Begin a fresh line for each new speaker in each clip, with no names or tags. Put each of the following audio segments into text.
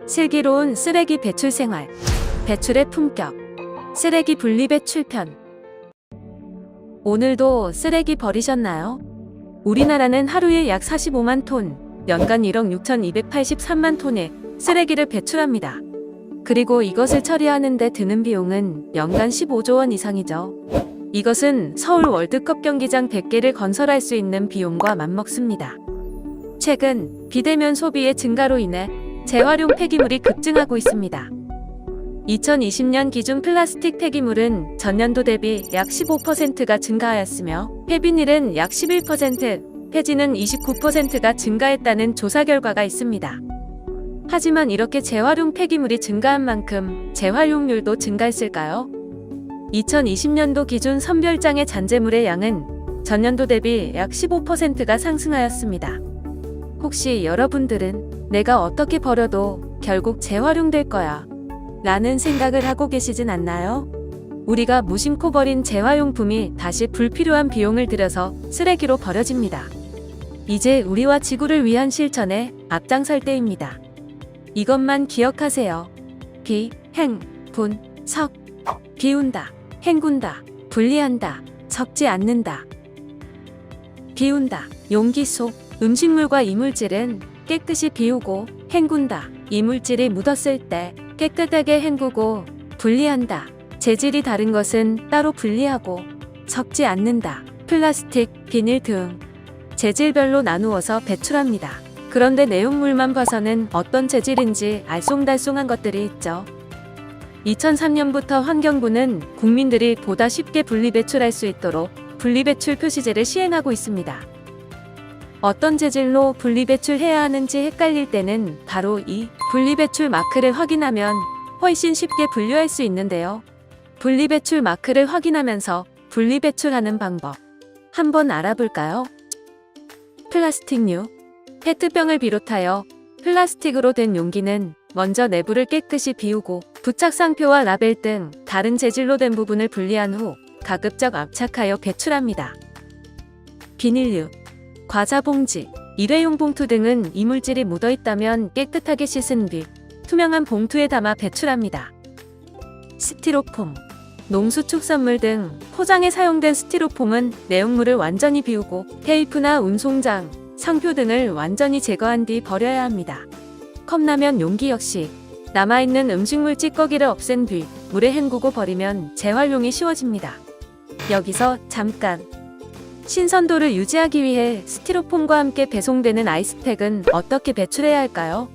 슬기로운 쓰레기 배출 생활. 배출의 품격. 쓰레기 분리 배출편. 오늘도 쓰레기 버리셨나요? 우리나라는 하루에 약 45만 톤, 연간 1억 6,283만 톤의 쓰레기를 배출합니다. 그리고 이것을 처리하는 데 드는 비용은 연간 15조 원 이상이죠. 이것은 서울 월드컵 경기장 100개를 건설할 수 있는 비용과 맞먹습니다. 최근 비대면 소비의 증가로 인해 재활용 폐기물이 급증하고 있습니다. 2020년 기준 플라스틱 폐기물은 전년도 대비 약 15%가 증가하였으며 폐비닐은 약 11%, 폐지는 29%가 증가했다는 조사 결과가 있습니다. 하지만 이렇게 재활용 폐기물이 증가한 만큼 재활용률도 증가했을까요? 2020년도 기준 선별장의 잔재물의 양은 전년도 대비 약 15%가 상승하였습니다. 혹시 여러분들은 내가 어떻게 버려도 결국 재활용될 거야 라는 생각을 하고 계시진 않나요? 우리가 무심코 버린 재활용품이 다시 불필요한 비용을 들여서 쓰레기로 버려집니다. 이제 우리와 지구를 위한 실천에 앞장설 때입니다. 이것만 기억하세요. 비, 행, 분, 석. 비운다, 헹군다, 분리한다, 섞지 않는다. 비운다. 용기 속 음식물과 이물질은 깨끗이 비우고 헹군다. 이물질이 묻었을 때 깨끗하게 헹구고 분리한다. 재질이 다른 것은 따로 분리하고 섞지 않는다. 플라스틱, 비닐 등 재질별로 나누어서 배출합니다. 그런데 내용물만 봐서는 어떤 재질인지 알쏭달쏭한 것들이 있죠. 2003년부터 환경부는 국민들이 보다 쉽게 분리배출할 수 있도록 분리배출 표시제를 시행하고 있습니다. 어떤 재질로 분리배출해야 하는지 헷갈릴 때는 바로 이 분리배출 마크를 확인하면 훨씬 쉽게 분류할 수 있는데요. 분리배출 마크를 확인하면서 분리배출하는 방법 한번 알아볼까요? 플라스틱류. 페트병을 비롯하여 플라스틱으로 된 용기는 먼저 내부를 깨끗이 비우고 부착상표와 라벨 등 다른 재질로 된 부분을 분리한 후 가급적 압착하여 배출합니다. 비닐류. 과자 봉지, 일회용 봉투 등은 이물질이 묻어있다면 깨끗하게 씻은 뒤 투명한 봉투에 담아 배출합니다. 스티로폼. 농수 축산물 등 포장에 사용된 스티로폼은 내용물을 완전히 비우고 테이프나 운송장, 상표 등을 완전히 제거한 뒤 버려야 합니다. 컵라면 용기 역시 남아있는 음식물 찌꺼기를 없앤 뒤 물에 헹구고 버리면 재활용이 쉬워집니다. 여기서 잠깐! 신선도를 유지하기 위해 스티로폼과 함께 배송되는 아이스팩은 어떻게 배출해야 할까요?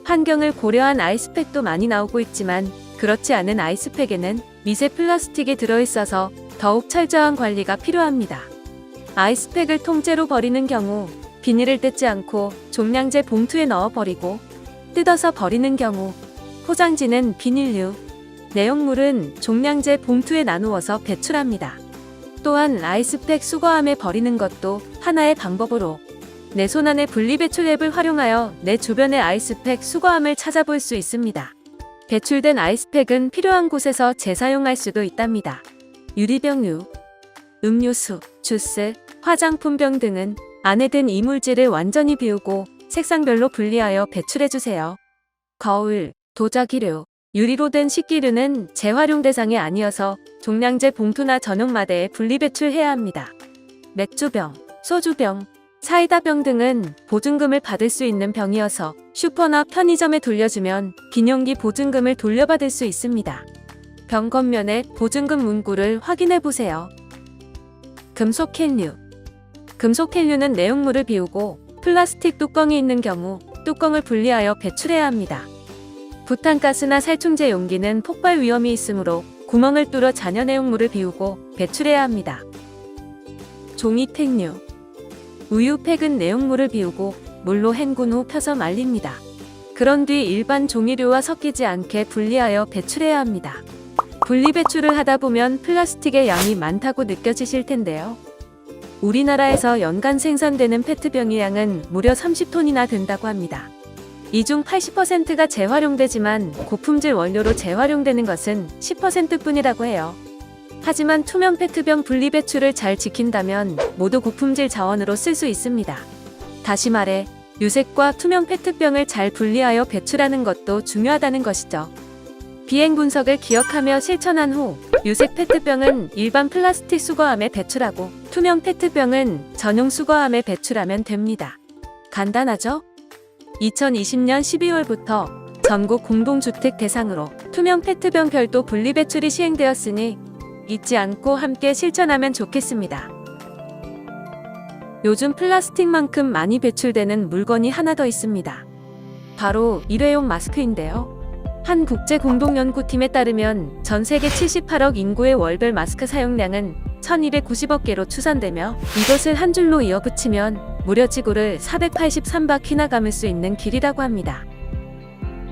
환경을 고려한 아이스팩도 많이 나오고 있지만 그렇지 않은 아이스팩에는 미세 플라스틱이 들어있어서 더욱 철저한 관리가 필요합니다. 아이스팩을 통째로 버리는 경우 비닐을 뜯지 않고 종량제 봉투에 넣어 버리고 뜯어서 버리는 경우 포장지는 비닐류, 내용물은 종량제 봉투에 나누어서 배출합니다. 또한 아이스팩 수거함에 버리는 것도 하나의 방법으로 내 손안의 분리배출 앱을 활용하여 내 주변의 아이스팩 수거함을 찾아볼 수 있습니다. 배출된 아이스팩은 필요한 곳에서 재사용할 수도 있답니다. 유리병류. 음료수, 주스, 화장품병 등은 안에 든 이물질을 완전히 비우고 색상별로 분리하여 배출해주세요. 거울, 도자기류. 유리로 된 식기류는 재활용 대상이 아니어서 종량제 봉투나 전용 마대에 분리배출해야 합니다. 맥주병, 소주병, 사이다병 등은 보증금을 받을 수 있는 병이어서 슈퍼나 편의점에 돌려주면 빈용기 보증금을 돌려받을 수 있습니다. 병 겉면에 보증금 문구를 확인해보세요. 금속 캔류. 금속 캔류는 내용물을 비우고 플라스틱 뚜껑이 있는 경우 뚜껑을 분리하여 배출해야 합니다. 부탄가스나 살충제 용기는 폭발 위험이 있으므로 구멍을 뚫어 잔여 내용물을 비우고 배출해야 합니다. 종이팩류. 우유팩은 내용물을 비우고 물로 헹군 후 펴서 말립니다. 그런 뒤 일반 종이류와 섞이지 않게 분리하여 배출해야 합니다. 분리배출을 하다 보면 플라스틱의 양이 많다고 느껴지실 텐데요. 우리나라에서 연간 생산되는 페트병의 양은 무려 30톤이나 된다고 합니다. 이 중 80%가 재활용되지만 고품질 원료로 재활용되는 것은 10%뿐이라고 해요. 하지만 투명 페트병 분리배출을 잘 지킨다면 모두 고품질 자원으로 쓸 수 있습니다. 다시 말해 유색과 투명 페트병을 잘 분리하여 배출하는 것도 중요하다는 것이죠. 비행 분석을 기억하며 실천한 후 유색 페트병은 일반 플라스틱 수거함에 배출하고 투명 페트병은 전용 수거함에 배출하면 됩니다. 간단하죠? 2020년 12월부터 전국 공동주택 대상으로 투명 페트병 별도 분리 배출이 시행되었으니 잊지 않고 함께 실천하면 좋겠습니다. 요즘 플라스틱만큼 많이 배출되는 물건이 하나 더 있습니다. 바로 일회용 마스크인데요. 한 국제공동연구팀에 따르면 전 세계 78억 인구의 월별 마스크 사용량은 1290억 개로 추산되며 이것을 한 줄로 이어붙이면 무려 지구를 483바퀴나 감을 수 있는 길이라고 합니다.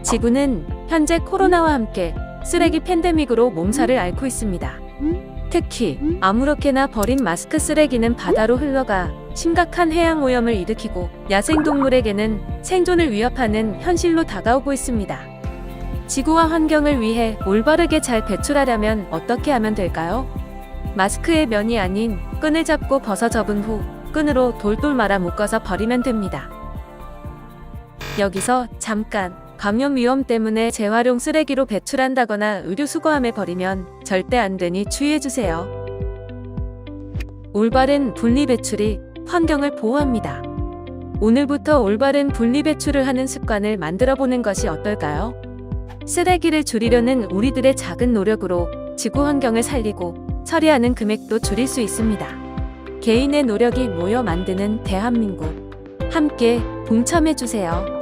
지구는 현재 코로나와 함께 쓰레기 팬데믹으로 몸살을 앓고 있습니다. 특히 아무렇게나 버린 마스크 쓰레기는 바다로 흘러가 심각한 해양 오염을 일으키고 야생동물에게는 생존을 위협하는 현실로 다가오고 있습니다. 지구와 환경을 위해 올바르게 잘 배출하려면 어떻게 하면 될까요? 마스크의 면이 아닌 끈을 잡고 벗어 접은 후 끈으로 돌돌 말아 묶어서 버리면 됩니다. 여기서 잠깐, 감염 위험 때문에 재활용 쓰레기로 배출한다거나 의류 수거함에 버리면 절대 안 되니 주의해주세요. 올바른 분리 배출이 환경을 보호합니다. 오늘부터 올바른 분리 배출을 하는 습관을 만들어 보는 것이 어떨까요? 쓰레기를 줄이려는 우리들의 작은 노력으로 지구 환경을 살리고 처리하는 금액도 줄일 수 있습니다. 개인의 노력이 모여 만드는 대한민국. 함께 동참해주세요.